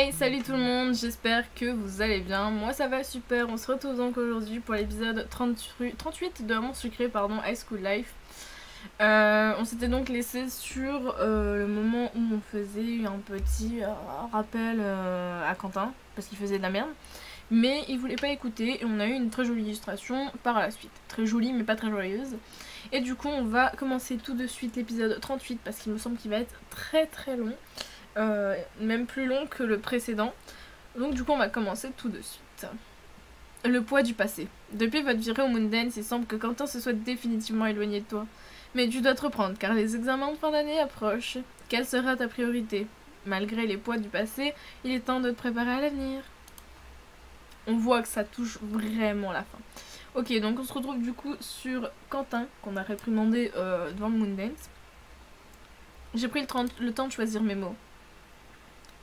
Hey, salut tout le monde, j'espère que vous allez bien. Moi ça va super, on se retrouve donc aujourd'hui pour l'épisode 38 de Amour Sucré, High School Life. On s'était donc laissé sur le moment où on faisait un petit rappel à Quentin, parce qu'il faisait de la merde. Mais il voulait pas écouter et on a eu une très jolie illustration par la suite. Très jolie mais pas très joyeuse. Et du coup on va commencer tout de suite l'épisode 38 parce qu'il me semble qu'il va être très très long. Même plus long que le précédent. Donc du coup on va commencer tout de suite. Le poids du passé. Depuis votre virée au Moondance, il semble que Quentin se soit définitivement éloigné de toi. Mais tu dois te reprendre car les examens de fin d'année approchent. Quelle sera ta priorité? Malgré les poids du passé, il est temps de te préparer à l'avenir. On voit que ça touche vraiment la fin. Ok, donc on se retrouve du coup sur Quentin, qu'on a réprimandé devant le Moondance. J'ai pris le temps de choisir mes mots.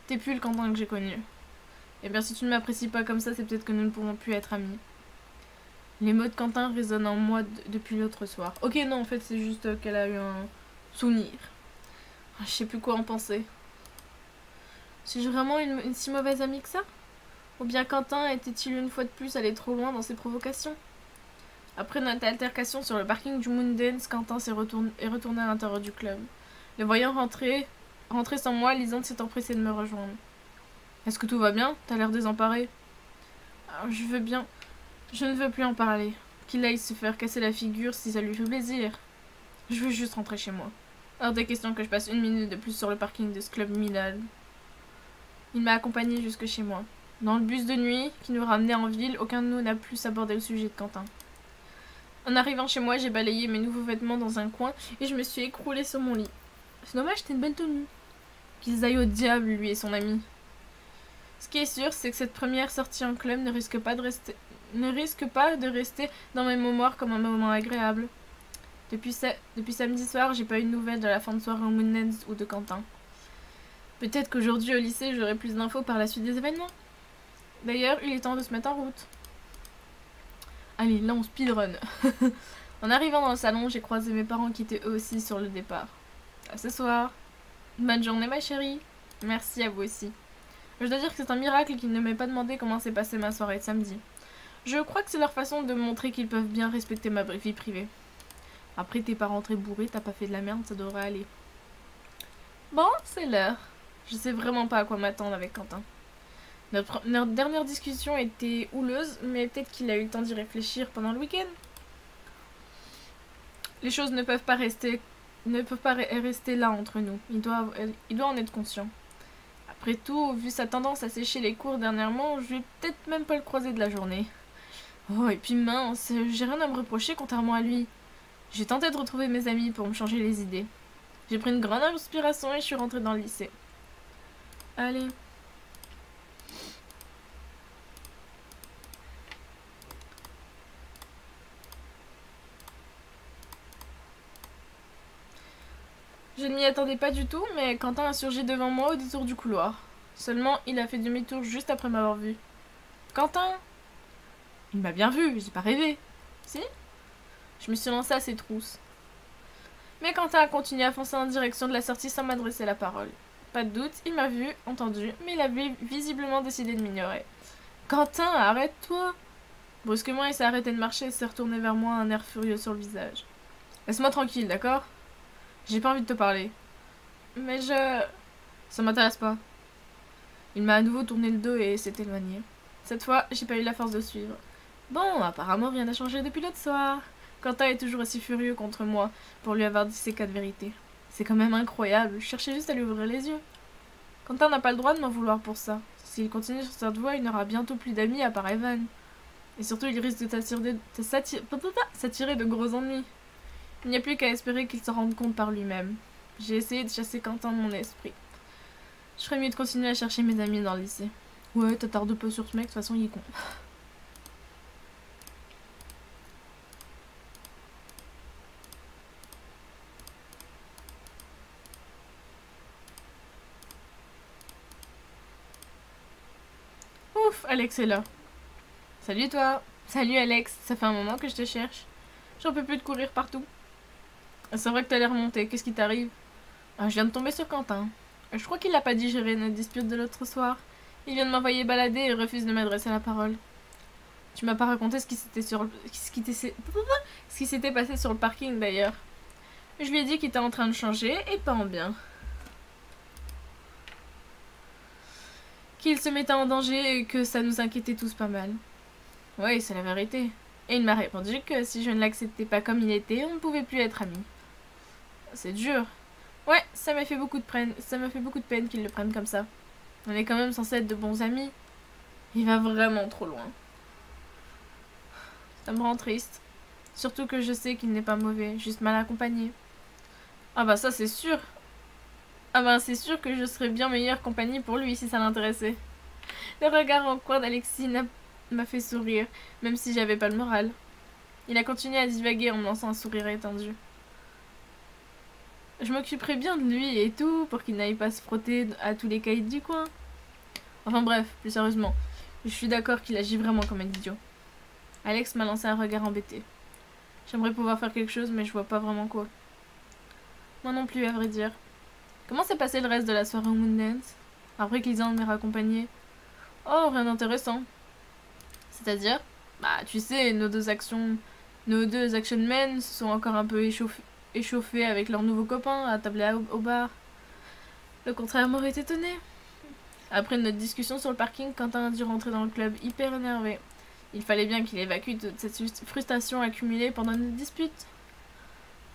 T'es plus le Quentin que j'ai connu. Et bien si tu ne m'apprécies pas comme ça, c'est peut-être que nous ne pourrons plus être amis. Les mots de Quentin résonnent en moi depuis l'autre soir. Ok, non, en fait, c'est juste qu'elle a eu un souvenir. Je sais plus quoi en penser. Suis-je vraiment une si mauvaise amie que ça? Ou bien Quentin était-il une fois de plus allé trop loin dans ses provocations? Après notre altercation sur le parking du Moondance, Quentin est retourné à l'intérieur du club. Le voyant rentrer sans moi, Lisande s'est empressée de me rejoindre. Est-ce que tout va bien? T'as l'air désemparée. Je veux bien. Je ne veux plus en parler. Qu'il aille se faire casser la figure si ça lui fait plaisir. Je veux juste rentrer chez moi. Hors des questions que je passe une minute de plus sur le parking de ce club minable. Il m'a accompagné jusque chez moi. Dans le bus de nuit qui nous ramenait en ville, aucun de nous n'a plus abordé le sujet de Quentin. En arrivant chez moi, j'ai balayé mes nouveaux vêtements dans un coin et je me suis écroulée sur mon lit. C'est dommage, c'était une belle tenue. Qu'ils aillent au diable, lui et son ami. Ce qui est sûr, c'est que cette première sortie en club ne risque pas de rester dans mes mémoires comme un moment agréable. Depuis samedi soir, j'ai pas eu de nouvelles de la fin de soirée au Moondance ou de Quentin. Peut-être qu'aujourd'hui au lycée, j'aurai plus d'infos par la suite des événements. D'ailleurs, il est temps de se mettre en route. Allez, là on speedrun. En arrivant dans le salon, j'ai croisé mes parents qui étaient eux aussi sur le départ. À ce soir. Bonne journée ma chérie. Merci à vous aussi. Je dois dire que c'est un miracle qu'ils ne m'aient pas demandé comment s'est passée ma soirée de samedi. Je crois que c'est leur façon de montrer qu'ils peuvent bien respecter ma vie privée. Après t'es pas rentré bourré, t'as pas fait de la merde, ça devrait aller. Bon, c'est l'heure. Je sais vraiment pas à quoi m'attendre avec Quentin. Notre dernière discussion était houleuse, mais peut-être qu'il a eu le temps d'y réfléchir pendant le week-end. Les choses ne peuvent pas rester là entre nous. Il doit en être conscient. Après tout, vu sa tendance à sécher les cours dernièrement, je vais peut-être même pas le croiser de la journée. Oh, et puis mince, j'ai rien à me reprocher contrairement à lui. J'ai tenté de retrouver mes amis pour me changer les idées. J'ai pris une grande inspiration et je suis rentrée dans le lycée. Allez. Je ne m'y attendais pas du tout, mais Quentin a surgi devant moi au détour du couloir. Seulement, il a fait demi-tour juste après m'avoir vu. Quentin! Il m'a bien vu, j'ai pas rêvé. Si? Je me suis lancée à ses trousses. Mais Quentin a continué à foncer en direction de la sortie sans m'adresser la parole. Pas de doute, il m'a vu, entendu, mais il avait visiblement décidé de m'ignorer. Quentin, arrête-toi! Brusquement, il s'est arrêté de marcher et s'est retourné vers moi, un air furieux sur le visage. Laisse-moi tranquille, d'accord? J'ai pas envie de te parler. Mais ça m'intéresse pas. Il m'a à nouveau tourné le dos et s'est éloigné. Cette fois, j'ai pas eu la force de suivre. Bon, apparemment rien n'a changé depuis l'autre soir. Quentin est toujours aussi furieux contre moi pour lui avoir dit ses 4 vérités. C'est quand même incroyable, je cherchais juste à lui ouvrir les yeux. Quentin n'a pas le droit de m'en vouloir pour ça. S'il continue sur cette voie, il n'aura bientôt plus d'amis à part Evan. Et surtout, il risque de s'attirer de gros ennuis. Il n'y a plus qu'à espérer qu'il s'en rende compte par lui-même. J'ai essayé de chasser Quentin de mon esprit. Je ferais mieux de continuer à chercher mes amis dans le lycée. Ouais, t'attardes pas sur ce mec, de toute façon il est con. Ouf, Alex est là. Salut toi. Salut Alex, ça fait un moment que je te cherche. J'en peux plus de courir partout. C'est vrai que t'as l'air remonté, qu'est-ce qui t'arrive? Je viens de tomber sur Quentin. Je crois qu'il n'a pas digéré notre dispute de l'autre soir. Il vient de m'envoyer balader et refuse de m'adresser la parole. Tu m'as pas raconté ce qui s'était passé sur le parking d'ailleurs. Je lui ai dit qu'il était en train de changer et pas en bien. Qu'il se mettait en danger et que ça nous inquiétait tous pas mal. Oui, c'est la vérité. Et il m'a répondu que si je ne l'acceptais pas comme il était, on ne pouvait plus être amis. C'est dur. Ouais, ça m'a fait beaucoup de peine qu'il le prenne comme ça. On est quand même censé être de bons amis. Il va vraiment trop loin. Ça me rend triste. Surtout que je sais qu'il n'est pas mauvais, juste mal accompagné. Ah bah ça c'est sûr. Ah bah c'est sûr que je serais bien meilleure compagnie pour lui si ça l'intéressait. Le regard en coin d'Alexis m'a fait sourire, même si j'avais pas le moral. Il a continué à divaguer en me lançant un sourire étendu. Je m'occuperai bien de lui et tout, pour qu'il n'aille pas se frotter à tous les caïds du coin. Enfin bref, plus sérieusement, je suis d'accord qu'il agit vraiment comme un idiot. Alex m'a lancé un regard embêté. J'aimerais pouvoir faire quelque chose, mais je vois pas vraiment quoi. Moi non plus, à vrai dire. Comment s'est passé le reste de la soirée au Moondance? Après que Lisande m'ait raccompagné. Oh, rien d'intéressant. C'est-à-dire? Bah, tu sais, nos deux action men se sont encore un peu échauffés avec leurs nouveaux copains à tabler au bar. Le contraire m'aurait étonné. Après notre discussion sur le parking, Quentin a dû rentrer dans le club hyper énervé. Il fallait bien qu'il évacue toute cette frustration accumulée pendant notre dispute.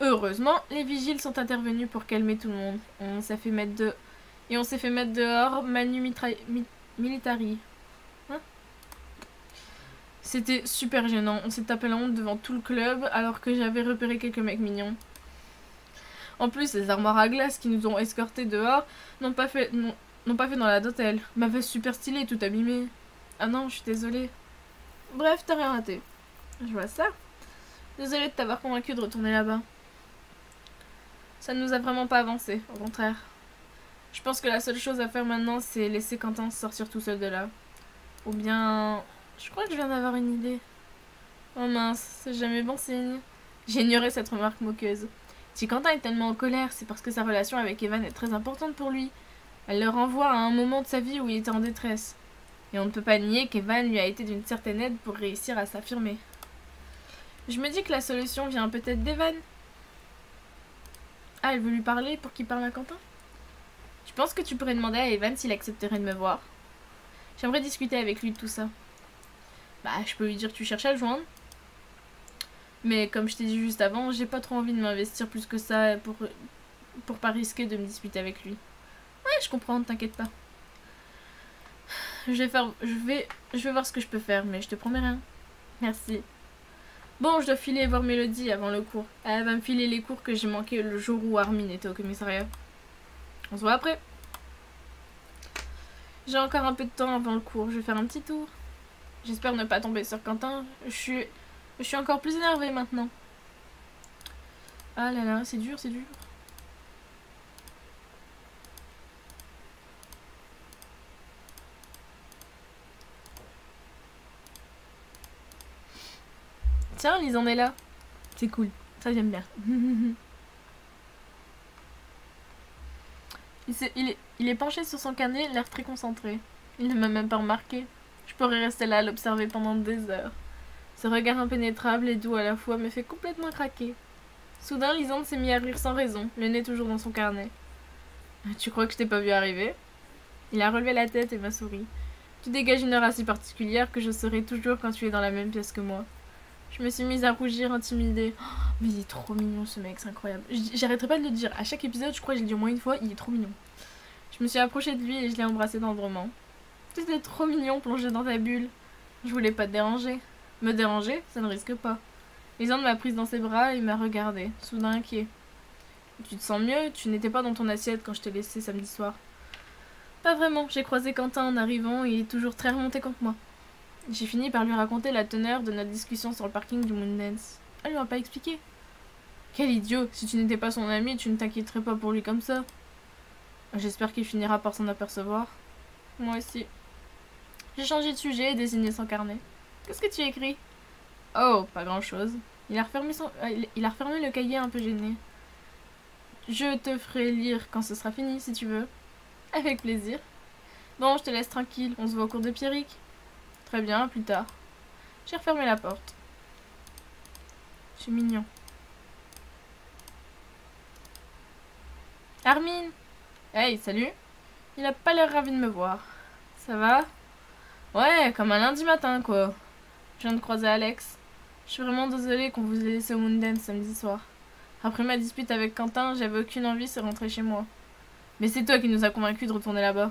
Heureusement, les vigiles sont intervenus pour calmer tout le monde. On s'est fait mettre dehors manu militari. Hein? C'était super gênant. On s'est tapé la honte devant tout le club alors que j'avais repéré quelques mecs mignons. En plus, les armoires à glace qui nous ont escortés dehors n'ont pas fait dans la d'hôtel. Ma veste super stylée, tout abîmée. Ah non, je suis désolée. Bref, t'as rien raté. Je vois ça. Désolée de t'avoir convaincu de retourner là-bas. Ça ne nous a vraiment pas avancé, au contraire. Je pense que la seule chose à faire maintenant, c'est laisser Quentin sortir tout seul de là. Ou bien... Je crois que je viens d'avoir une idée. Oh mince, c'est jamais bon signe. J'ignorais cette remarque moqueuse. Si Quentin est tellement en colère, c'est parce que sa relation avec Evan est très importante pour lui. Elle le renvoie à un moment de sa vie où il était en détresse. Et on ne peut pas nier qu'Evan lui a été d'une certaine aide pour réussir à s'affirmer. Je me dis que la solution vient peut-être d'Evan. Ah, elle veut lui parler pour qu'il parle à Quentin? Je pense que tu pourrais demander à Evan s'il accepterait de me voir. J'aimerais discuter avec lui de tout ça. Bah, je peux lui dire que tu cherches à le joindre. Mais comme je t'ai dit juste avant, j'ai pas trop envie de m'investir plus que ça pour pas risquer de me disputer avec lui. Ouais, je comprends, ne t'inquiète pas. Je vais voir ce que je peux faire, mais je te promets rien. Merci. Bon, je dois filer voir Mélodie avant le cours. Elle va me filer les cours que j'ai manqués le jour où Armin était au commissariat. On se voit après. J'ai encore un peu de temps avant le cours, je vais faire un petit tour. J'espère ne pas tomber sur Quentin. Je suis encore plus énervée maintenant. Ah là là, c'est dur, c'est dur. Tiens, Lise en est là. C'est cool, ça j'aime bien. Il est penché sur son carnet, l'air très concentré. Il ne m'a même pas remarqué. Je pourrais rester là à l'observer pendant des heures. Ce regard impénétrable et doux à la fois me fait complètement craquer. Soudain, Lisande s'est mise à rire sans raison, le nez toujours dans son carnet. Tu crois que je t'ai pas vu arriver? Il a relevé la tête et m'a souri. Tu dégages une aura si particulière que je serai toujours quand tu es dans la même pièce que moi. Je me suis mise à rougir, intimidée. Oh, mais il est trop mignon ce mec, c'est incroyable. J'arrêterai pas de le dire. À chaque épisode, je crois que je le dis au moins une fois, il est trop mignon. Je me suis approchée de lui et je l'ai embrassé tendrement. Tu étais trop mignon plongé dans ta bulle. Je voulais pas te déranger. Me déranger, ça ne risque pas. Lisande m'a prise dans ses bras et m'a regardée, soudain inquiet. Tu te sens mieux? Tu n'étais pas dans ton assiette quand je t'ai laissé samedi soir. Pas vraiment, j'ai croisé Quentin en arrivant et il est toujours très remonté contre moi. J'ai fini par lui raconter la teneur de notre discussion sur le parking du Moondance. Elle lui a pas expliqué. Quel idiot! Si tu n'étais pas son ami, tu ne t'inquiéterais pas pour lui comme ça. J'espère qu'il finira par s'en apercevoir. Moi aussi. J'ai changé de sujet et désigné son carnet. Qu'est-ce que tu écris? Oh, pas grand-chose. Il a refermé le cahier un peu gêné. Je te ferai lire quand ce sera fini, si tu veux. Avec plaisir. Bon, je te laisse tranquille, on se voit au cours de Pierrick. Très bien, à plus tard. J'ai refermé la porte. C'est mignon. Armin! Hey, salut! Il a pas l'air ravi de me voir. Ça va? Ouais, comme un lundi matin, quoi. Je viens de croiser Alex. Je suis vraiment désolée qu'on vous ait laissé au Moondance samedi soir. Après ma dispute avec Quentin, j'avais aucune envie de rentrer chez moi. Mais c'est toi qui nous a convaincus de retourner là-bas.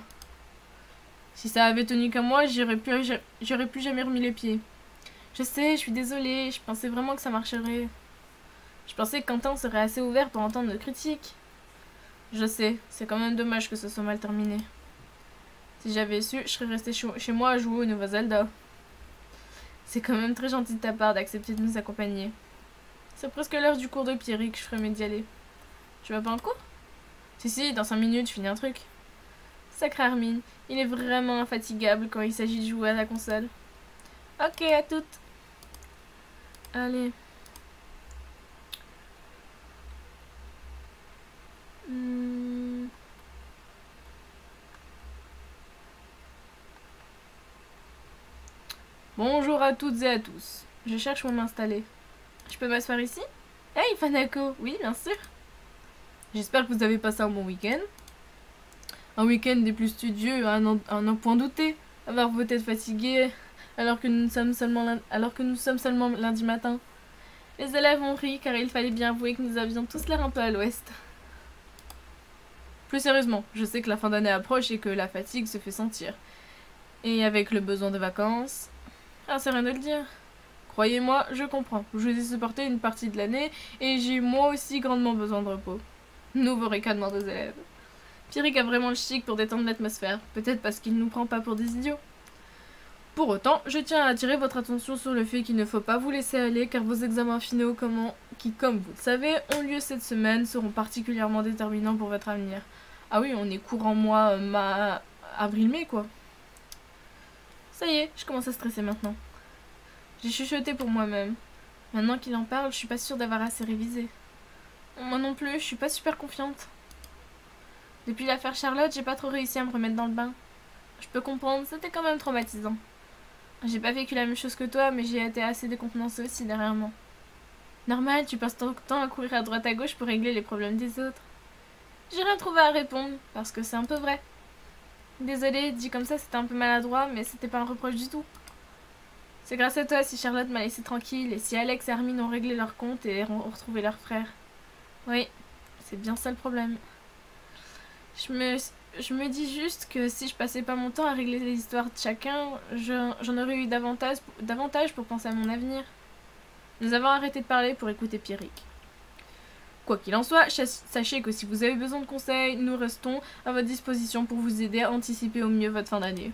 Si ça avait tenu qu'à moi, j'aurais plus jamais remis les pieds. Je sais, je suis désolée, je pensais vraiment que ça marcherait. Je pensais que Quentin serait assez ouvert pour entendre nos critiques. Je sais, c'est quand même dommage que ce soit mal terminé. Si j'avais su, je serais restée chez moi à jouer au nouveau Zelda. C'est quand même très gentil de ta part d'accepter de nous accompagner. C'est presque l'heure du cours de Pierrick, je ferais mieux d'y aller. Tu vas pas en cours? Si, dans 5 minutes, je finis un truc. Sacré Armin, il est vraiment infatigable quand il s'agit de jouer à la console. Ok, à toutes. Allez. Bonjour à toutes et à tous. Je cherche où m'installer. Je peux m'asseoir ici? Hey Fanako, oui bien sûr. J'espère que vous avez passé un bon week-end. Un week-end des plus studieux à un point douté. Avoir vos têtes fatiguées alors que nous sommes seulement lundi matin. Les élèves ont ri car il fallait bien avouer que nous avions tous l'air un peu à l'ouest. Plus sérieusement, je sais que la fin d'année approche et que la fatigue se fait sentir. Et avec le besoin de vacances... Ah, c'est rien de le dire. Croyez-moi, je comprends. Je vous ai supporté une partie de l'année et j'ai moi aussi grandement besoin de repos. Nouveau ricanement des élèves. Pierrick a vraiment le chic pour détendre l'atmosphère. Peut-être parce qu'il nous prend pas pour des idiots. Pour autant, je tiens à attirer votre attention sur le fait qu'il ne faut pas vous laisser aller car vos examens finaux qui, comme vous le savez, ont lieu cette semaine, seront particulièrement déterminants pour votre avenir. Ah oui, on est courant mois avril-mai quoi. Ça y est, je commence à stresser maintenant. J'ai chuchoté pour moi-même. Maintenant qu'il en parle, je suis pas sûre d'avoir assez révisé. Moi non plus, je suis pas super confiante. Depuis l'affaire Charlotte, j'ai pas trop réussi à me remettre dans le bain. Je peux comprendre, c'était quand même traumatisant. J'ai pas vécu la même chose que toi, mais j'ai été assez décontenancée aussi derrière moi. Normal, tu passes ton temps à courir à droite à gauche pour régler les problèmes des autres. J'ai rien trouvé à répondre, parce que c'est un peu vrai. Désolée, dit comme ça, c'était un peu maladroit, mais c'était pas un reproche du tout. C'est grâce à toi si Charlotte m'a laissé tranquille et si Alex et Armin ont réglé leur compte et ont retrouvé leur frère. Oui, c'est bien ça le problème. Je me dis juste que si je passais pas mon temps à régler les histoires de chacun, j'en aurais eu davantage pour penser à mon avenir. Nous avons arrêté de parler pour écouter Pierrick. Quoi qu'il en soit, sachez que si vous avez besoin de conseils, nous restons à votre disposition pour vous aider à anticiper au mieux votre fin d'année.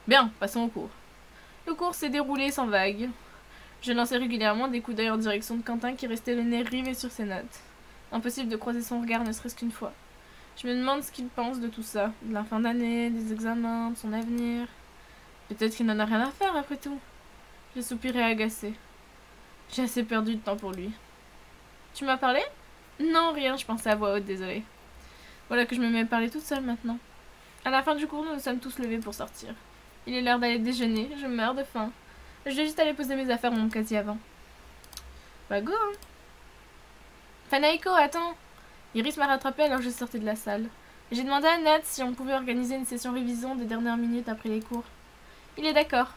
Bien, passons au cours. Le cours s'est déroulé sans vague. Je lançais régulièrement des coups d'œil en direction de Quentin qui restait le nez rivé sur ses notes. Impossible de croiser son regard ne serait-ce qu'une fois. Je me demande ce qu'il pense de tout ça, de la fin d'année, des examens, de son avenir. Peut-être qu'il n'en a rien à faire après tout. J'ai soupiré agacé. J'ai assez perdu de temps pour lui. Tu m'as parlé? Non, rien, je pensais à voix haute, désolée. Voilà que je me mets à parler toute seule maintenant. À la fin du cours, nous nous sommes tous levés pour sortir. Il est l'heure d'aller déjeuner, je meurs de faim. Je vais juste aller poser mes affaires dans mon casier avant. Bah go hein. Fanaiko, attends. Iris m'a rattrapé alors que je sortais de la salle. J'ai demandé à Nat si on pouvait organiser une session révision des dernières minutes après les cours. Il est d'accord.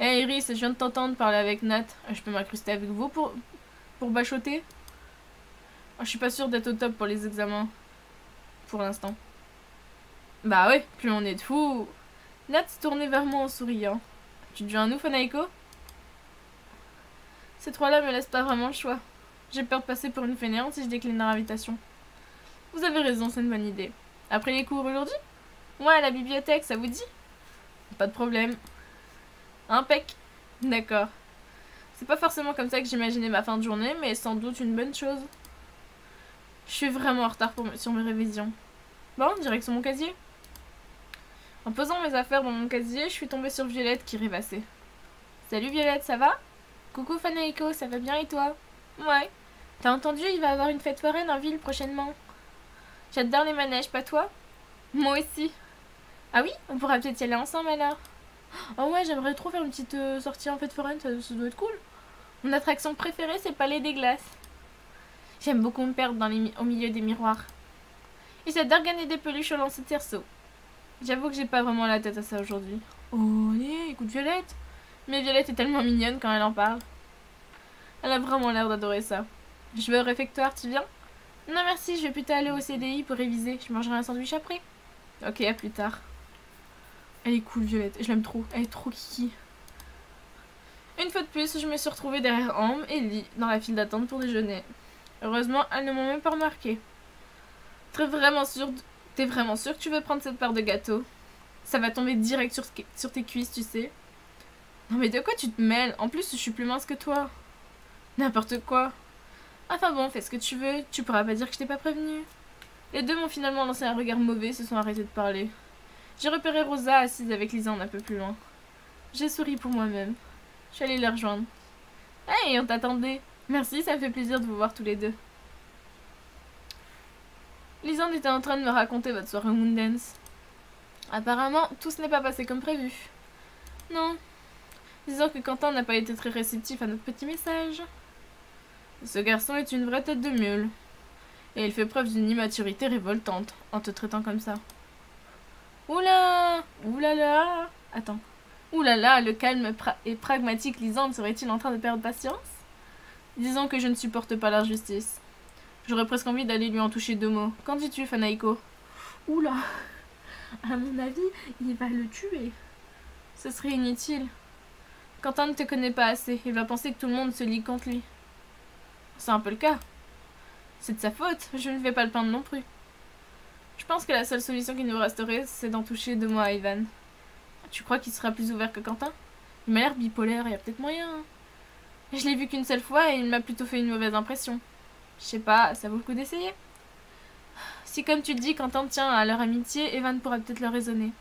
Hey Iris, je viens de t'entendre parler avec Nat. Je peux m'incruster avec vous pour bachoter? Je suis pas sûre d'être au top pour les examens. Pour l'instant. Bah ouais, plus on est de fous. Nat s'est tournée vers moi en souriant. Tu te joins à nous, Fanaiko? Ces trois-là me laissent pas vraiment le choix. J'ai peur de passer pour une fainéante si je décline leur invitation. Vous avez raison, c'est une bonne idée. Après les cours aujourd'hui? Ouais, à la bibliothèque, ça vous dit? Pas de problème. Impec. D'accord. C'est pas forcément comme ça que j'imaginais ma fin de journée, mais sans doute une bonne chose. Je suis vraiment en retard sur mes révisions. Bon, direction mon casier. En posant mes affaires dans mon casier, je suis tombée sur Violette qui rêvassait. Salut Violette, ça va? Coucou Fanaiko, ça va bien et toi? Ouais. T'as entendu, il va y avoir une fête foraine en ville prochainement. J'adore les manèges, pas toi? Moi aussi. Ah oui, on pourra peut-être y aller ensemble alors. Oh ouais, j'aimerais trop faire une petite sortie en fête foraine, ça doit être cool. Mon attraction préférée, c'est le palais des glaces. J'aime beaucoup me perdre au milieu des miroirs. Et j'adore gagner des peluches au lancer de cerceau. J'avoue que j'ai pas vraiment la tête à ça aujourd'hui. Oh, allez, écoute Violette. Mais Violette est tellement mignonne quand elle en parle. Elle a vraiment l'air d'adorer ça. Je vais au réfectoire, tu viens? Non merci, je vais plutôt aller au CDI pour réviser. Je mangerai un sandwich après. Ok, à plus tard. Elle est cool Violette, je l'aime trop. Elle est trop kiki. Une fois de plus, je me suis retrouvée derrière Ambre et Lee dans la file d'attente pour déjeuner. Heureusement, elles ne m'ont même pas remarqué. T'es vraiment sûr que tu veux prendre cette part de gâteau? Ça va tomber direct sur tes cuisses, tu sais. Non mais de quoi tu te mêles? En plus, je suis plus mince que toi. N'importe quoi. Enfin bon, fais ce que tu veux, tu pourras pas dire que je t'ai pas prévenu. Les deux m'ont finalement lancé un regard mauvais et se sont arrêtés de parler. J'ai repéré Rosa assise avec Lisande un peu plus loin. J'ai souri pour moi-même. Je suis allée les rejoindre. Hey, on t'attendait. Merci, ça me fait plaisir de vous voir tous les deux. Lisande était en train de me raconter votre soirée Moondance. Apparemment, tout ce n'est pas passé comme prévu. Non. Disons que Quentin n'a pas été très réceptif à notre petit message. Ce garçon est une vraie tête de mule. Et il fait preuve d'une immaturité révoltante en te traitant comme ça. Oula! Oulala! Attends. Oulala, le calme et pragmatique Lisande serait-il en train de perdre patience? Disons que je ne supporte pas l'injustice. J'aurais presque envie d'aller lui en toucher deux mots. Qu'en dis-tu, Fanaïko? Oula! À mon avis, il va le tuer. Ce serait inutile. Quentin ne te connaît pas assez. Il va penser que tout le monde se lie contre lui. C'est un peu le cas. C'est de sa faute. Je ne vais pas le plaindre non plus. Je pense que la seule solution qui nous resterait, c'est d'en toucher deux mots à Ivan. Tu crois qu'il sera plus ouvert que Quentin? Il m'a l'air bipolaire, il y a peut-être moyen. Je l'ai vu qu'une seule fois et il m'a plutôt fait une mauvaise impression. Je sais pas, ça vaut le coup d'essayer. Si comme tu le dis, Quentin tient à leur amitié, Evan pourra peut-être le raisonner.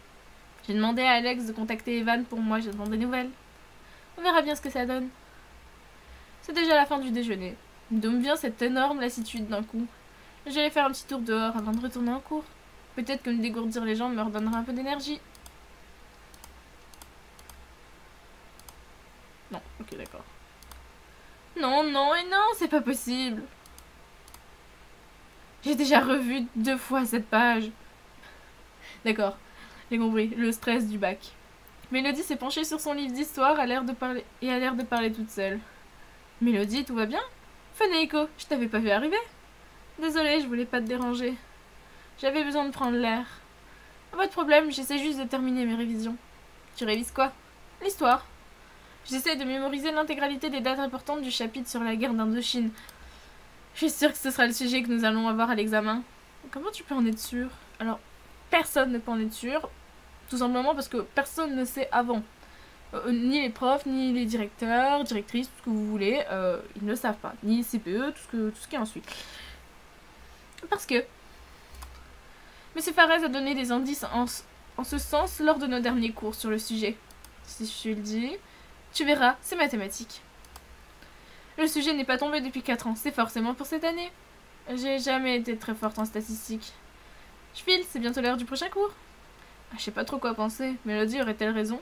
J'ai demandé à Alex de contacter Evan pour moi, j'attends des nouvelles. On verra bien ce que ça donne. C'est déjà la fin du déjeuner. D'où me vient cette énorme lassitude d'un coup. J'allais faire un petit tour dehors avant de retourner en cours. Peut-être que me dégourdir les jambes me redonnera un peu d'énergie. Non, ok d'accord. Non, non et non, c'est pas possible. J'ai déjà revu 2 fois cette page. D'accord, j'ai compris, le stress du bac. Mélodie s'est penchée sur son livre d'histoire et a l'air de parler toute seule. Mélodie, tout va bien? Fanaïko, je t'avais pas vu arriver. Désolée, je voulais pas te déranger. J'avais besoin de prendre l'air. Pas de problème, j'essaie juste de terminer mes révisions. Tu révises quoi? L'histoire. J'essaie de mémoriser l'intégralité des dates importantes du chapitre sur la guerre d'Indochine. Je suis sûre que ce sera le sujet que nous allons avoir à l'examen. Comment tu peux en être sûre? Alors, personne ne peut en être sûr. Tout simplement parce que personne ne sait avant. Ni les profs, ni les directeurs, directrices, tout ce que vous voulez, ils ne le savent pas. Ni les CPE, tout ce qui est ensuite. Parce que Monsieur Farès a donné des indices en ce sens lors de nos derniers cours sur le sujet. Si je le dis, tu verras, c'est mathématique. Le sujet n'est pas tombé depuis 4 ans, c'est forcément pour cette année. J'ai jamais été très forte en statistiques. Je file, c'est bientôt l'heure du prochain cours. Je sais pas trop quoi penser. Mélodie aurait-elle raison?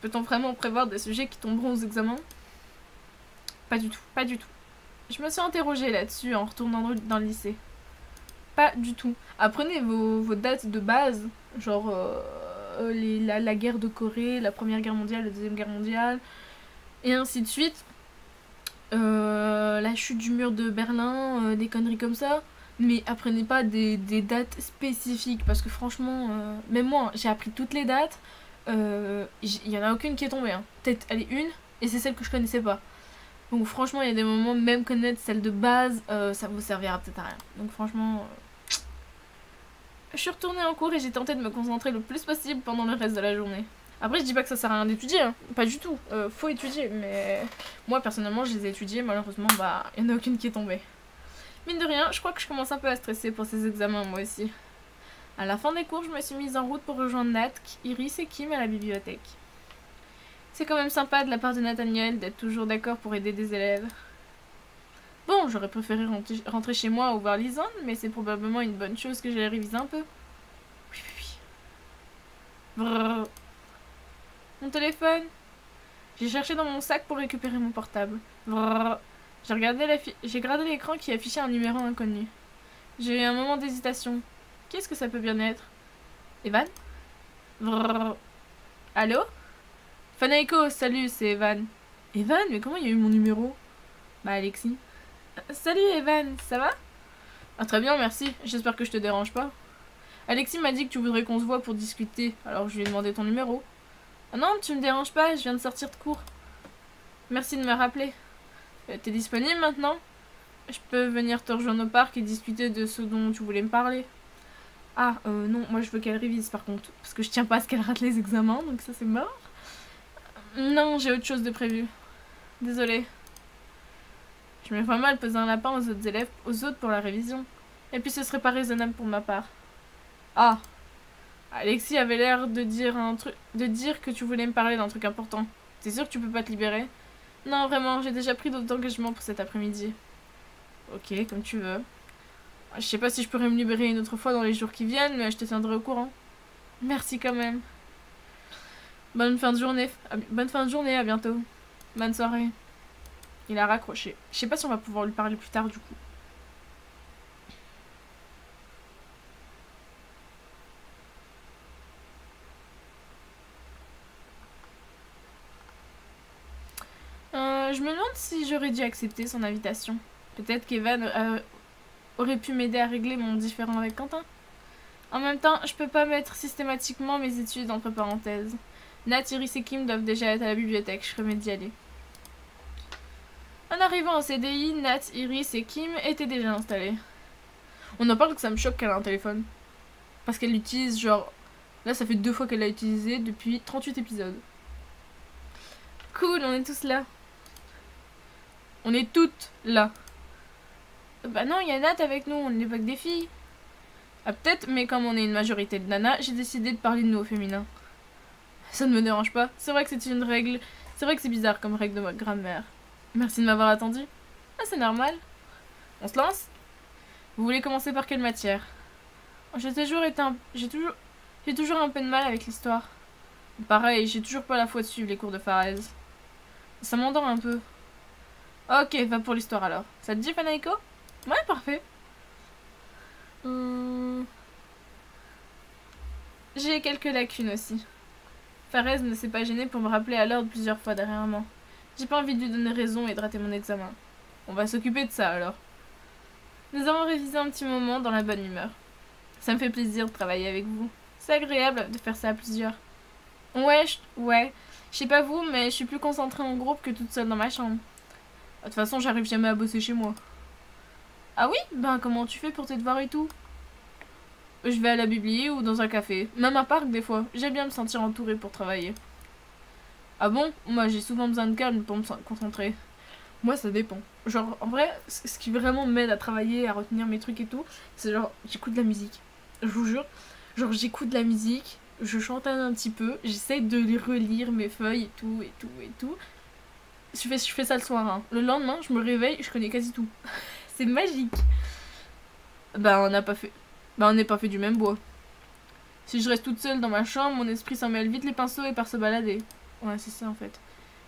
Peut-on vraiment prévoir des sujets qui tomberont aux examens? Pas du tout, pas du tout. Je me suis interrogée là-dessus en retournant dans le lycée. Pas du tout. Apprenez vos dates de base, genre la guerre de Corée, la Première Guerre mondiale, la Deuxième Guerre mondiale, et ainsi de suite. La chute du mur de Berlin, des conneries comme ça. Mais apprenez pas des dates spécifiques, parce que franchement, même moi, j'ai appris toutes les dates. Il y en a aucune qui est tombée. Hein. Peut-être, elle est une, et c'est celle que je connaissais pas. Donc franchement, il y a des moments, même connaître celle de base, ça vous servira peut-être à rien. Donc franchement... Je suis retournée en cours et j'ai tenté de me concentrer le plus possible pendant le reste de la journée. Après, je dis pas que ça sert à rien d'étudier, hein. Pas du tout. Faut étudier, mais moi personnellement, je les ai étudiés. Malheureusement, bah, il y en a aucune qui est tombée. Mine de rien, je crois que je commence un peu à stresser pour ces examens, moi aussi. À la fin des cours, je me suis mise en route pour rejoindre Nat, Iris et Kim à la bibliothèque. C'est quand même sympa de la part de Nathaniel d'être toujours d'accord pour aider des élèves. Bon, j'aurais préféré rentrer chez moi ou voir Lisande, mais c'est probablement une bonne chose que j'aille réviser un peu. Oui, oui, oui. Brrr. Mon téléphone. J'ai cherché dans mon sac pour récupérer mon portable. Brrr. J'ai gradé l'écran qui affichait un numéro inconnu. J'ai eu un moment d'hésitation. Qu'est-ce que ça peut bien être? Evan? Brrr. Allô? Fanaiko, salut, c'est Evan. Evan, mais comment il y a eu mon numéro? Bah Alexis. Salut Evan, ça va? Ah très bien, merci. J'espère que je te dérange pas. Alexis m'a dit que tu voudrais qu'on se voit pour discuter, alors je lui ai demandé ton numéro. Ah non, tu me déranges pas, je viens de sortir de cours. Merci de me rappeler. T'es disponible maintenant? Je peux venir te rejoindre au parc et discuter de ce dont tu voulais me parler. Ah, non, moi je veux qu'elle révise par contre, parce que je tiens pas à ce qu'elle rate les examens, donc ça c'est mort. Non, j'ai autre chose de prévu. Désolée. Je me vois mal poser un lapin aux autres élèves, aux autres pour la révision. Et puis ce serait pas raisonnable pour ma part. Ah. Alexis avait l'air de dire que tu voulais me parler d'un truc important. T'es sûr que tu peux pas te libérer? Non, vraiment, j'ai déjà pris d'autres engagements pour cet après-midi. Ok, comme tu veux. Je sais pas si je pourrais me libérer une autre fois dans les jours qui viennent, mais je te tiendrai au courant. Merci quand même. Bonne fin de journée. Bonne fin de journée, à bientôt. Bonne soirée. Il a raccroché. Je sais pas si on va pouvoir lui parler plus tard du coup. Je me demande si j'aurais dû accepter son invitation. Peut-être qu'Evan aurait pu m'aider à régler mon différend avec Quentin. En même temps, je peux pas mettre systématiquement mes études entre parenthèses. Nat, Iris et Kim doivent déjà être à la bibliothèque, je ferais mieux d'y aller. En arrivant en CDI, Nat, Iris et Kim étaient déjà installés. On en parle que ça me choque qu'elle a un téléphone. Parce qu'elle l'utilise genre... Là, ça fait 2 fois qu'elle l'a utilisé depuis 38 épisodes. Cool, on est tous là. On est toutes là. Bah non, il y a Nat avec nous, on n'est pas que des filles. Ah peut-être, mais comme on est une majorité de nanas, j'ai décidé de parler de nous au féminin. Ça ne me dérange pas. C'est vrai que c'est une règle... C'est vrai que c'est bizarre comme règle de ma grammaire. Merci de m'avoir attendu. Ah, c'est normal. On se lance? Vous voulez commencer par quelle matière? J'ai toujours un peu de mal avec l'histoire. Pareil, j'ai toujours pas la foi de suivre les cours de Fares. Ça m'endort un peu. Ok, va pour l'histoire alors. Ça te dit, Fanaiko? Ouais, parfait. J'ai quelques lacunes aussi. Fares ne s'est pas gêné pour me rappeler à l'ordre plusieurs fois derrière moi. J'ai pas envie de lui donner raison et de rater mon examen. On va s'occuper de ça alors. Nous avons révisé un petit moment dans la bonne humeur. Ça me fait plaisir de travailler avec vous. C'est agréable de faire ça à plusieurs. Ouais. Je sais pas vous, mais je suis plus concentrée en groupe que toute seule dans ma chambre. De toute façon, j'arrive jamais à bosser chez moi. Ah oui? Ben comment tu fais pour tes devoirs et tout? Je vais à la bibli ou dans un café. Même un parc des fois. J'aime bien me sentir entourée pour travailler. Ah bon? Moi j'ai souvent besoin de calme pour me concentrer. Moi ça dépend. Genre en vrai, ce qui vraiment m'aide à travailler, à retenir mes trucs et tout, c'est genre j'écoute de la musique. Je vous jure. Genre j'écoute de la musique, je chantonne un petit peu, j'essaie de les relire mes feuilles et tout et tout et tout. Je fais ça le soir. Hein. Le lendemain, je me réveille, je connais quasi tout. C'est magique. Bah on n'est pas fait du même bois. Si je reste toute seule dans ma chambre, mon esprit s'en mêle vite les pinceaux et part se balader. Ouais, c'est ça en fait.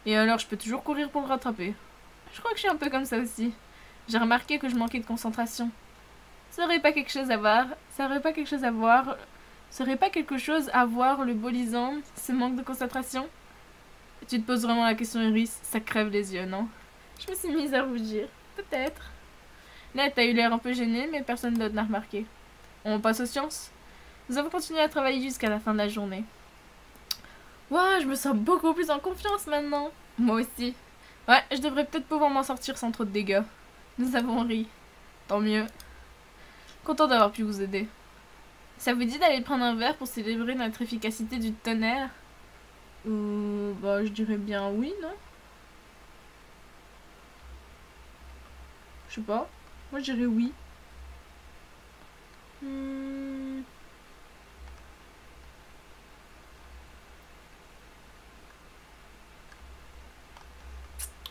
Et alors, je peux toujours courir pour le rattraper. Je crois que je suis un peu comme ça aussi. J'ai remarqué que je manquais de concentration. Ça aurait pas quelque chose à voir le bolisant, ce manque de concentration? Tu te poses vraiment la question, Iris, ça crève les yeux, non? Je me suis mise à rougir. Peut-être. Là, t'as eu l'air un peu gênée, mais personne d'autre n'a remarqué. On passe aux sciences? Nous avons continué à travailler jusqu'à la fin de la journée. Waouh, je me sens beaucoup plus en confiance maintenant. Moi aussi. Ouais, je devrais peut-être pouvoir m'en sortir sans trop de dégâts. Nous avons ri. Tant mieux. Content d'avoir pu vous aider. Ça vous dit d'aller prendre un verre pour célébrer notre efficacité du tonnerre? Bah, je dirais bien oui, non? Je sais pas. Moi, je dirais oui.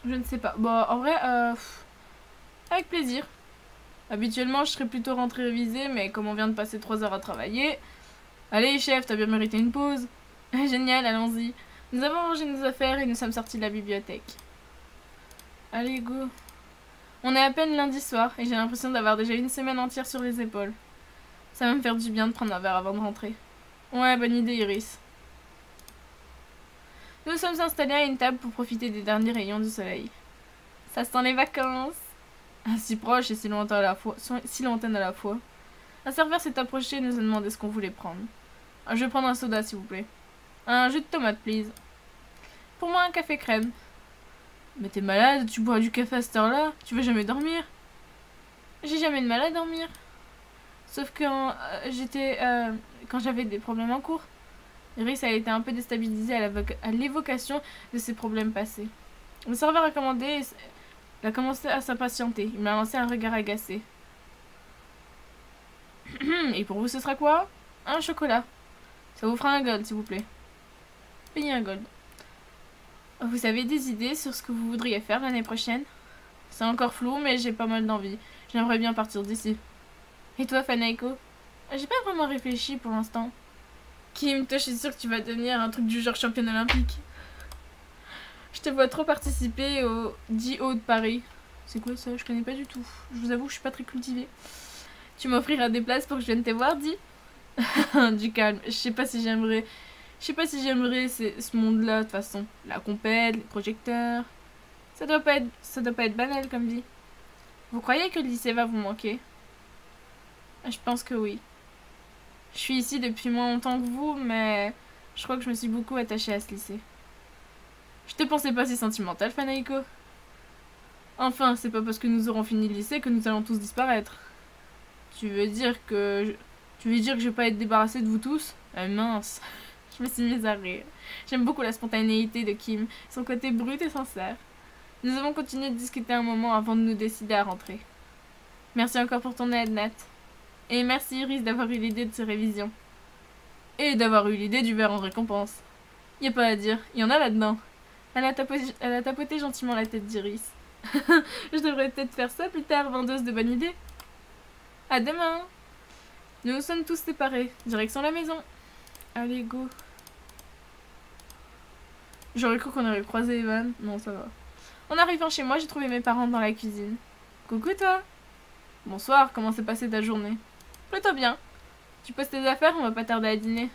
Je ne sais pas. Bon, en vrai, avec plaisir. Habituellement, je serais plutôt rentrée révisée, mais comme on vient de passer 3 heures à travailler... Allez, chef, t'as bien mérité une pause. Génial, allons-y. Nous avons rangé nos affaires et nous sommes sortis de la bibliothèque. Allez, go. On est à peine lundi soir et j'ai l'impression d'avoir déjà une semaine entière sur les épaules. Ça va me faire du bien de prendre un verre avant de rentrer. Ouais, bonne idée, Iris. Nous nous sommes installés à une table pour profiter des derniers rayons du soleil. Ça sent les vacances. Si proche et si lointaine à la fois. Un serveur s'est approché et nous a demandé ce qu'on voulait prendre. Je vais prendre un soda, s'il vous plaît. Un jus de tomate, please. Pour moi, un café crème. Mais t'es malade, tu bois du café à cette heure-là? Tu vas jamais dormir? J'ai jamais de mal à dormir. Sauf que quand j'avais des problèmes en cours. Iris a été un peu déstabilisée à l'évocation de ses problèmes passés. Le serveur a commandé il a commencé à s'impatienter. Il m'a lancé un regard agacé. Et pour vous, ce sera quoi? Un chocolat. Ça vous fera un gold, s'il vous plaît. Payez un gold. Vous avez des idées sur ce que vous voudriez faire l'année prochaine? C'est encore flou, mais j'ai pas mal d'envie. J'aimerais bien partir d'ici. Et toi, Fanaiko? J'ai pas vraiment réfléchi pour l'instant. Kim, toi, je suis sûre que tu vas devenir un truc du genre championne olympique. Je te vois trop participer au 10 de Paris. C'est quoi ça? Je connais pas du tout. Je vous avoue, je suis pas très cultivée. Tu m'offriras des places pour que je vienne te voir, dis? Du calme. Je sais pas si j'aimerais ce monde-là, de toute façon. La compète, les projecteurs. Ça doit pas être banal comme vie. Vous croyez que le lycée va vous manquer? Je pense que oui. Je suis ici depuis moins longtemps que vous, mais je crois que je me suis beaucoup attachée à ce lycée. Je te pensais pas si sentimentale, Fanaiko. Enfin, c'est pas parce que nous aurons fini le lycée que nous allons tous disparaître. Tu veux dire que je vais pas être débarrassée de vous tous? Mince. Je me suis mise à rire. J'aime beaucoup la spontanéité de Kim, son côté brut et sincère. Nous avons continué de discuter un moment avant de nous décider à rentrer. Merci encore pour ton aide, Nat. Et merci Iris d'avoir eu l'idée de ces révisions. Et d'avoir eu l'idée du verre en récompense. Y a pas à dire, y en a là-dedans. Elle a tapoté gentiment la tête d'Iris. Je devrais peut-être faire ça plus tard, vendeuse de bonnes idées. À demain. Nous nous sommes tous séparés, direction la maison. Allez, go. J'aurais cru qu'on aurait croisé Evan. Non, ça va. En arrivant chez moi, j'ai trouvé mes parents dans la cuisine. Coucou toi. Bonsoir, comment s'est passée ta journée? Plutôt bien. Tu poses tes affaires, on va pas tarder à dîner.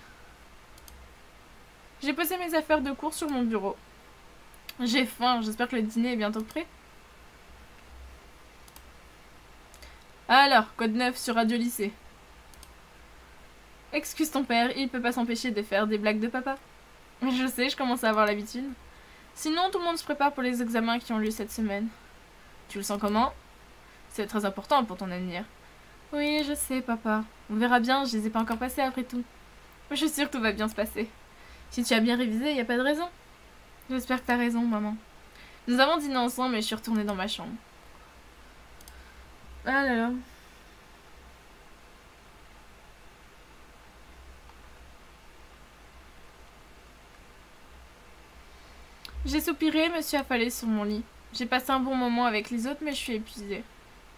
J'ai posé mes affaires de cours sur mon bureau. J'ai faim, j'espère que le dîner est bientôt prêt. Alors, code 9 sur Radio Lycée. Excuse ton père, il peut pas s'empêcher de faire des blagues de papa. Je sais, je commence à avoir l'habitude. Sinon, tout le monde se prépare pour les examens qui ont lieu cette semaine. Tu le sens comment? C'est très important pour ton avenir. Oui, je sais, papa. On verra bien, je les ai pas encore passés après tout. Je suis sûre que tout va bien se passer. Si tu as bien révisé, y a pas de raison. J'espère que t'as raison, maman. Nous avons dîné ensemble et je suis retournée dans ma chambre. Ah là là. J'ai soupiré et me suis affalée sur mon lit. J'ai passé un bon moment avec les autres, mais je suis épuisée.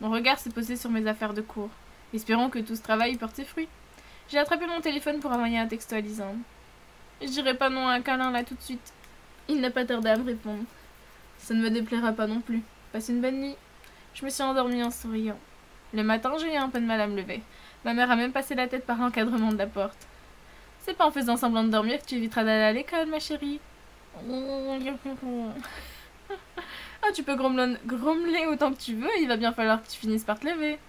Mon regard s'est posé sur mes affaires de cours. Espérons que tout ce travail porte ses fruits. J'ai attrapé mon téléphone pour envoyer un texto à Lisande. Je dirais pas non à un câlin là tout de suite. Il n'a pas tardé à me répondre. Ça ne me déplaira pas non plus. Passe une bonne nuit. Je me suis endormie en souriant. Le matin, j'ai eu un peu de mal à me lever. Ma mère a même passé la tête par l'encadrement de la porte. C'est pas en faisant semblant de dormir que tu éviteras d'aller à l'école, ma chérie. Ah, tu peux grommeler autant que tu veux, il va bien falloir que tu finisses par te lever.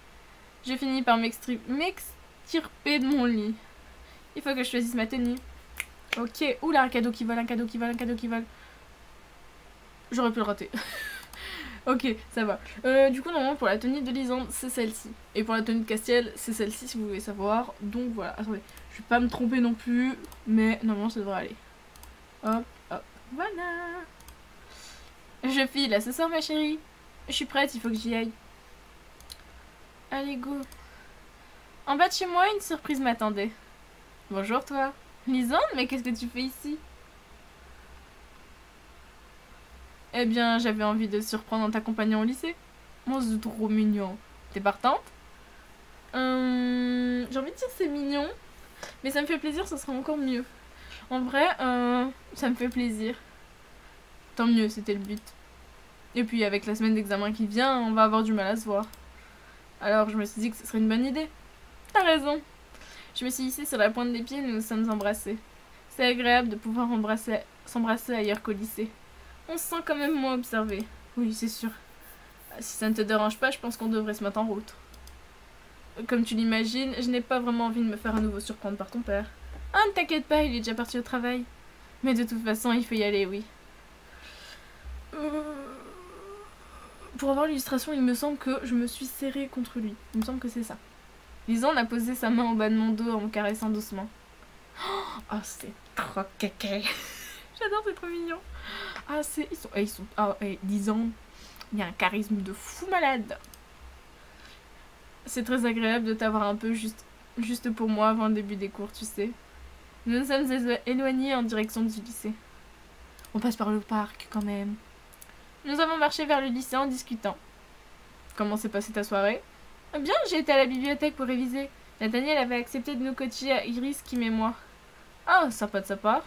Je finis par m'extirper de mon lit. Il faut que je choisisse ma tenue. Ok, oula, un cadeau qui vole, un cadeau qui vole, un cadeau qui vole. J'aurais pu le rater. Ok, ça va. Du coup, normalement, pour la tenue de Lisande, c'est celle-ci. Et pour la tenue de Castiel, c'est celle-ci, si vous voulez savoir. Donc voilà, attendez, je vais pas me tromper non plus, mais normalement, ça devrait aller. Hop, hop, voilà. Je file à ce soir, ma chérie. Je suis prête, il faut que j'y aille. Allez, go. En bas de chez moi, une surprise m'attendait. Bonjour, toi. Lisande, mais qu'est-ce que tu fais ici? Eh bien, j'avais envie de te surprendre en t'accompagnant au lycée. Moi, c'est trop mignon. T'es partante? J'ai envie de dire c'est mignon, mais ça me fait plaisir, ça sera encore mieux. En vrai, ça me fait plaisir. Tant mieux, c'était le but. Et puis avec la semaine d'examen qui vient, on va avoir du mal à se voir. Alors je me suis dit que ce serait une bonne idée. T'as raison. Je me suis hissée sur la pointe des pieds et nous nous sommes embrassés. C'est agréable de pouvoir s'embrasser ailleurs qu'au lycée. On se sent quand même moins observé. Oui, c'est sûr. Si ça ne te dérange pas, je pense qu'on devrait se mettre en route. Comme tu l'imagines, je n'ai pas vraiment envie de me faire à nouveau surprendre par ton père. Ah, ne t'inquiète pas, il est déjà parti au travail. Mais de toute façon, il faut y aller, oui. Pour avoir l'illustration, il me semble que je me suis serrée contre lui. Il me semble que c'est ça. Lisanne a posé sa main au bas de mon dos en me caressant doucement. Oh, c'est trop caca. J'adore, c'est trop mignon. Ah, Lisanne, il y a un charisme de fou malade. C'est très agréable de t'avoir un peu juste pour moi avant le début des cours, tu sais. Nous nous sommes éloignés en direction du lycée. On passe par le parc quand même. Nous avons marché vers le lycée en discutant. Comment s'est passée ta soirée? Bien, j'ai été à la bibliothèque pour réviser. Nathaniel avait accepté de nous coacher à Iris, Kim et moi. Ah, sympa de sa part.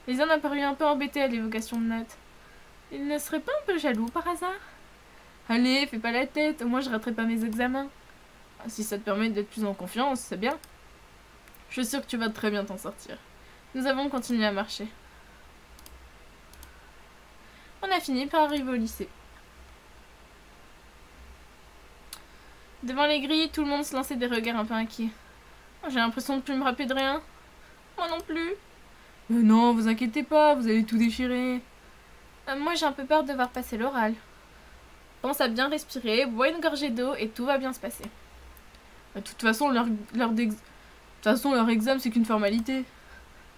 Lisanne a paru un peu embêtée à l'évocation de Nat. Il ne serait pas un peu jaloux par hasard? Allez, fais pas la tête, au moins je raterai pas mes examens. Si ça te permet d'être plus en confiance, c'est bien. Je suis sûre que tu vas très bien t'en sortir. Nous avons continué à marcher. On a fini par arriver au lycée. Devant les grilles, tout le monde se lançait des regards un peu inquiets. J'ai l'impression de plus me rappeler de rien. Moi non plus. Non, vous inquiétez pas, vous allez tout déchirer. Moi j'ai un peu peur de devoir passer l'oral. Pense à bien respirer, bois une gorgée d'eau et tout va bien se passer. De toute façon, leur examen c'est qu'une formalité.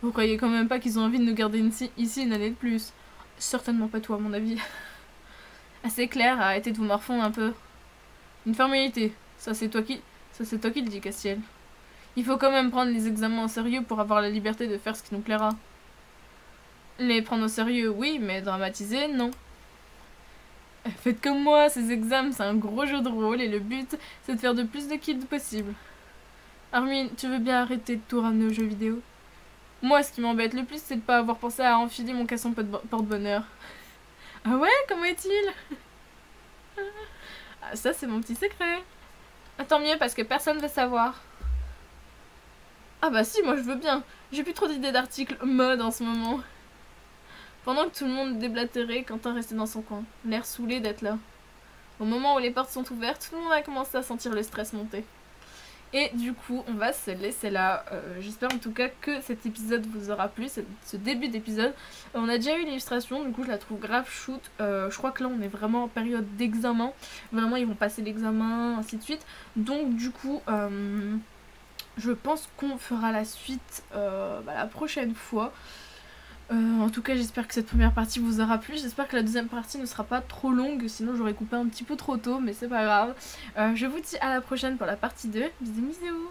Vous croyez quand même pas qu'ils ont envie de nous garder ici une année de plus? Certainement pas toi à mon avis. Assez clair, arrêtez de vous morfondre un peu. Une formalité, ça c'est toi qui le dis, Castiel. Il faut quand même prendre les examens au sérieux pour avoir la liberté de faire ce qui nous plaira. Les prendre au sérieux, oui, mais dramatiser, non. Faites comme moi, ces examens c'est un gros jeu de rôle et le but c'est de faire de plus de kills possible. Armin, tu veux bien arrêter de tout ramener aux jeux vidéo? Moi, ce qui m'embête le plus, c'est de pas avoir pensé à enfiler mon casson porte-bonheur. Ah ouais, comment est-il? Ah, ça, c'est mon petit secret. Ah, tant mieux, parce que personne ne veut savoir. Ah bah si, moi je veux bien. J'ai plus trop d'idées d'articles mode en ce moment. Pendant que tout le monde déblatérait, Quentin restait dans son coin, l'air saoulé d'être là. Au moment où les portes sont ouvertes, tout le monde a commencé à sentir le stress monter. Et du coup, on va se laisser là. J'espère en tout cas que cet épisode vous aura plu, ce début d'épisode. On a déjà eu l'illustration, du coup je la trouve grave shoot. Je crois que là on est vraiment en période d'examen. Vraiment ils vont passer l'examen, ainsi de suite. Donc du coup, je pense qu'on fera la suite la prochaine fois. En tout cas j'espère que cette première partie vous aura plu, j'espère que la deuxième partie ne sera pas trop longue, sinon j'aurais coupé un petit peu trop tôt, mais c'est pas grave. Je vous dis à la prochaine pour la partie 2, bisous bisous.